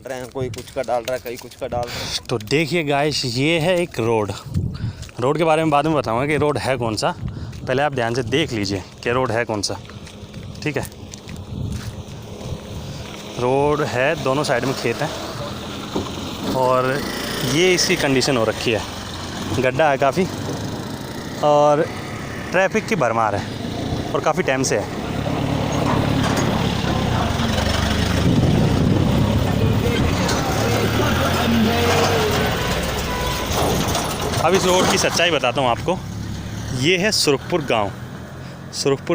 काट रहे हैं, कोई कुछ का डाल रहा है, कहीं कुछ का डाल रहा है। तो देखिए गाइस, ये है एक रोड के बारे में बाद में बताऊंगा कि रोड है कौन सा। पहले आप ध्यान से देख लीजिए कि रोड है कौन सा। ठीक है, रोड है, दोनों साइड में खेत हैं और ये इसकी कंडीशन हो रखी है, गड्ढा है काफ़ी और ट्रैफिक की भरमार है और काफ़ी टाइम से है। अब इस रोड की सच्चाई बताता हूँ आपको। ये है सुरखपुर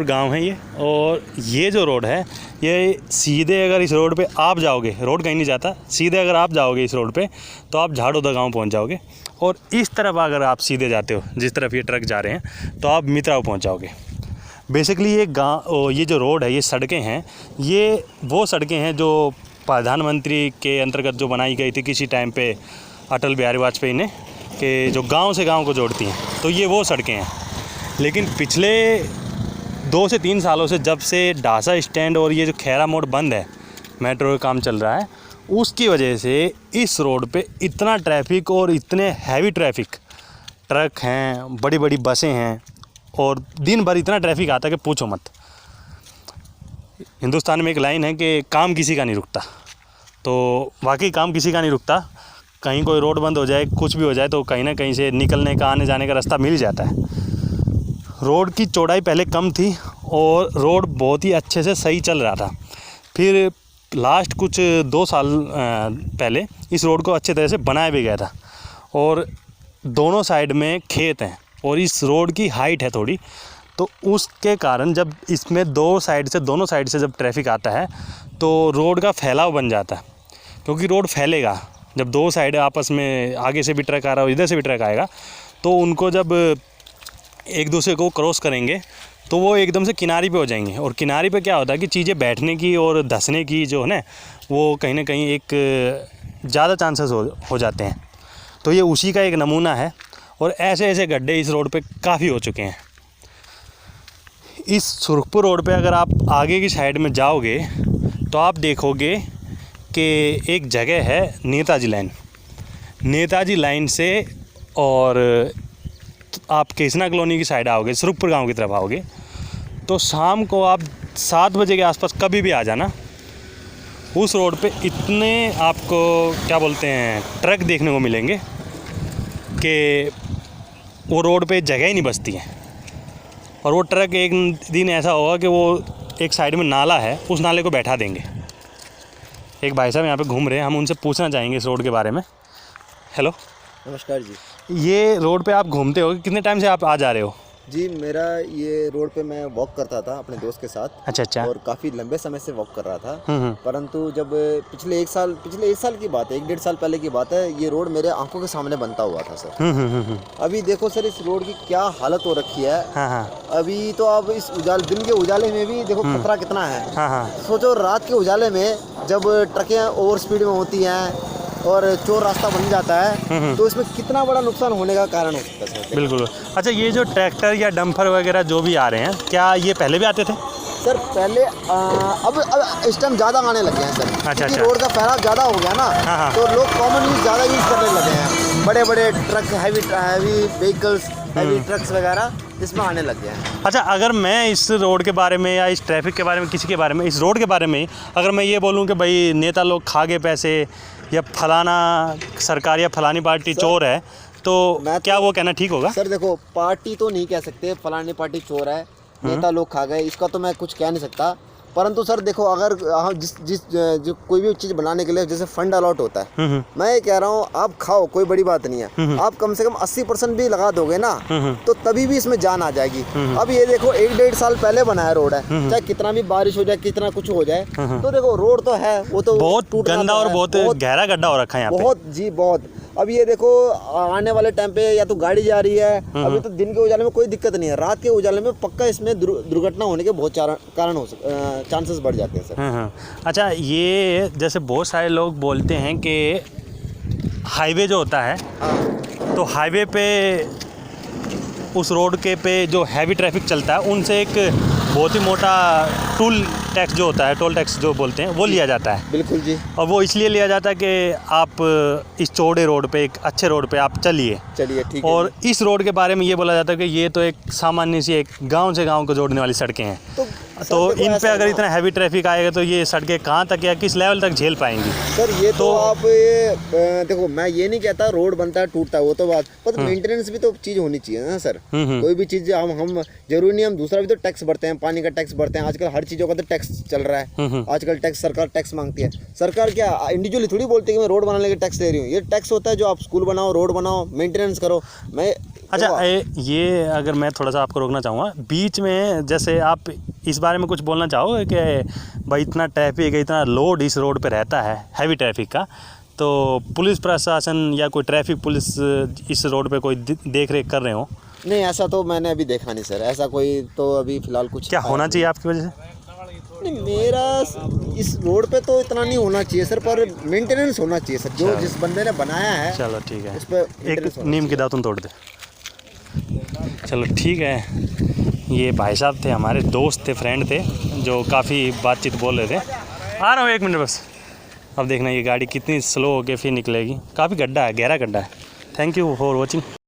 गांव है ये, और ये जो रोड है ये सीधे अगर इस रोड पे आप जाओगे, रोड कहीं नहीं जाता, सीधे अगर आप जाओगे इस रोड पे तो आप झाड़ोदा गांव पहुंच जाओगे, और इस तरफ अगर आप सीधे जाते हो जिस तरफ ये ट्रक जा रहे हैं तो आप मित्राव पहुंच जाओगे। बेसिकली ये ये जो रोड है, ये सड़कें हैं, ये वो सड़कें हैं जो प्रधानमंत्री के अंतर्गत जो बनाई गई थी किसी टाइम पे अटल बिहारी वाजपेयी ने, कि जो गांव से गांव को जोड़ती हैं, तो ये वो सड़कें हैं। लेकिन पिछले 2 से 3 सालों से जब से ढासा स्टैंड और ये जो खैरा मोड़ बंद है, मेट्रो का काम चल रहा है, उसकी वजह से इस रोड पे इतना ट्रैफिक और इतने हैवी ट्रैफिक, ट्रक हैं, बड़ी बड़ी बसें हैं और दिन भर इतना ट्रैफिक आता है कि पूछो मत। हिंदुस्तान में एक लाइन है कि काम किसी का नहीं रुकता, तो वाकई काम किसी का नहीं रुकता। कहीं कोई रोड बंद हो जाए, कुछ भी हो जाए, तो कहीं ना कहीं से निकलने का, आने जाने का रास्ता मिल जाता है। रोड की चौड़ाई पहले कम थी और रोड बहुत ही अच्छे से सही चल रहा था। फिर लास्ट कुछ 2 साल पहले इस रोड को अच्छे तरह से बनाया भी गया था, और दोनों साइड में खेत हैं और इस रोड की हाइट है थोड़ी, तो उसके कारण जब इसमें दोनों साइड से जब ट्रैफिक आता है तो रोड का फैलाव बन जाता है, क्योंकि रोड फैलेगा जब 2 साइड आपस में, आगे से भी ट्रक आ रहा है, इधर से भी ट्रक आएगा, तो उनको जब एक दूसरे को क्रॉस करेंगे तो वो एकदम से किनारे पे हो जाएंगे, और किनारे पे क्या होता है कि चीज़ें बैठने की और धंसने की जो है ना, वो कहीं ना कहीं एक ज़्यादा चांसेस हो जाते हैं। तो ये उसी का एक नमूना है, और ऐसे ऐसे गड्ढे इस रोड पे काफ़ी हो चुके हैं। इस सुरखपुर रोड पे अगर आप आगे की साइड में जाओगे तो आप देखोगे कि एक जगह है नेताजी लाइन से, और आप कृष्णा कॉलोनी की साइड आओगे, सुरखपुर गांव की तरफ आओगे, तो शाम को आप 7 बजे के आसपास कभी भी आ जाना, उस रोड पे इतने आपको क्या बोलते हैं ट्रक देखने को मिलेंगे कि वो रोड पे जगह ही नहीं बचती है। और वो ट्रक एक दिन ऐसा होगा कि वो एक साइड में नाला है, उस नाले को बैठा देंगे। एक भाई साहब यहाँ पे घूम रहे हैं, हम उनसे पूछना चाहेंगे इस रोड के बारे में। हेलो, नमस्कार जी। ये रोड पे आप घूमते हो, कितने टाइम से आप आ जा रहे हो? जी, मेरा ये रोड पे मैं वॉक करता था अपने दोस्त के साथ। अच्छा। और काफ़ी लंबे समय से वॉक कर रहा था। परंतु जब पिछले एक साल की बात है, 1-1.5 साल पहले की बात है, ये रोड मेरे आंखों के सामने बनता हुआ था सर। अभी देखो सर, इस रोड की क्या हालत हो रखी है। अभी तो अब इस दिन के उजाले में भी देखो खतरा कितना है। सोचो, रात के उजाले में जब ट्रकें ओवर स्पीड में होती हैं और चोर रास्ता बन जाता है, तो इसमें कितना बड़ा नुकसान होने का कारण हो सकता है सर। बिल्कुल। अच्छा, ये जो ट्रैक्टर या डंपर वगैरह जो भी आ रहे हैं, क्या ये पहले भी आते थे? सर पहले अब इस टाइम ज़्यादा आने लगे हैं सर। अच्छा। रोड का फैलाव ज़्यादा हो गया ना, तो लोग कॉमन यूज़ ज़्यादा यूज़ करने लगे हैं। बड़े बड़े truck, heavy vehicles, heavy trucks वगैरह इसमें आने लग गए हैं। अच्छा, अगर मैं इस रोड के बारे में या इस ट्रैफिक के बारे में, किसी के बारे में, इस रोड के बारे में अगर मैं ये बोलूँ कि भाई नेता लोग खा गए पैसे, या फलाना सरकार या फलानी पार्टी चोर है, तो क्या वो कहना ठीक होगा? सर देखो, पार्टी तो नहीं कह सकते फलानी पार्टी चोर है, नेता लोग खा गए, इसका तो मैं कुछ कह नहीं सकता। परंतु सर देखो, अगर हम जो कोई भी चीज़ बनाने के लिए जैसे फंड अलॉट होता है, मैं ये कह रहा हूँ आप खाओ, कोई बड़ी बात नहीं है। आप कम से कम 80% भी लगा दोगे ना, तो तभी भी इसमें जान आ जाएगी। अब ये देखो, 1-1.5 साल पहले बनाया रोड है, चाहे कितना भी बारिश हो जाए, कितना कुछ हो जाए, तो देखो रोड तो है, वो तो बहुत गंदा और बहुत गहरा गड्ढा हो रखा है यहाँ पे। बहुत जी, बहुत। अब ये देखो, आने वाले टाइम पे या तो गाड़ी जा रही है, अभी तो दिन के उजाले में कोई दिक्कत नहीं है, रात के उजाले में पक्का इसमें दुर्घटना होने के बहुत कारण हो चांसेस बढ़ जाते हैं सर। अच्छा, ये जैसे बहुत सारे लोग बोलते हैं कि हाईवे जो होता है, तो हाईवे पे उस रोड के पे जो हैवी ट्रैफिक चलता है, उनसे एक बहुत ही मोटा टूल टैक्स जो होता है, टोल टैक्स जो बोलते हैं, वो लिया जाता है। बिल्कुल जी। और वो इसलिए लिया जाता है कि आप इस चौड़े रोड पे, एक अच्छे रोड पे आप चलिए। चलिए ठीक है। और इस रोड के बारे में ये बोला जाता है कि ये तो एक सामान्य सी एक गांव से गांव को जोड़ने वाली सड़कें हैं। तो इन पे अगर इतना हैवी ट्रैफिक आएगा तो ये सड़कें कहाँ तक या किस लेवल तक झेल पाएंगी? सर ये तो आप देखो, मैं ये नहीं कहता रोड बनता है टूटता है, वो तो बात, पर मेंटेनेंस भी तो चीज़ होनी चाहिए ना सर। कोई भी चीज़ हम जरूरी नहीं, हम दूसरा भी तो टैक्स भरते हैं, पानी का टैक्स भरते हैं, आजकल हर चीज़ों का तो टैक्स चल रहा है। आजकल टैक्स, सरकार टैक्स मांगती है। सरकार क्या इंडिविजुअली थोड़ी बोलती है कि मैं रोड बनाने के टैक्स ले रही हूँ। ये टैक्स होता है जो आप स्कूल बनाओ, रोड बनाओ, मेंटेनेंस करो। मैं अच्छा, ये अगर मैं थोड़ा सा आपको रोकना चाहूँगा बीच में, जैसे आप इस बारे में कुछ बोलना चाहोगे कि भाई इतना ट्रैफिक, इतना लोड इस रोड पे रहता है, हैवी ट्रैफिक का, तो पुलिस प्रशासन या कोई ट्रैफिक पुलिस इस रोड पे कोई देख रेख कर रहे हो? नहीं, ऐसा तो मैंने अभी देखा नहीं सर, ऐसा कोई तो अभी फिलहाल कुछ। क्या होना चाहिए आपकी वजह से? नहीं, मेरा इस रोड पे तो इतना नहीं होना चाहिए सर, पर मेंटेनेंस होना चाहिए सर। जो जिस बंदे ने बनाया है, चलो ठीक है, उस पर एक नीम की दातुन तोड़ दे। चलो ठीक है, ये भाई साहब थे, हमारे दोस्त थे, फ्रेंड थे, जो काफ़ी बातचीत बोल रहे थे। आ रहा हूँ, एक मिनट बस। अब देखना ये गाड़ी कितनी स्लो होके फिर निकलेगी। काफ़ी गड्ढा है, गहरा गड्ढा है। Thank you for watching.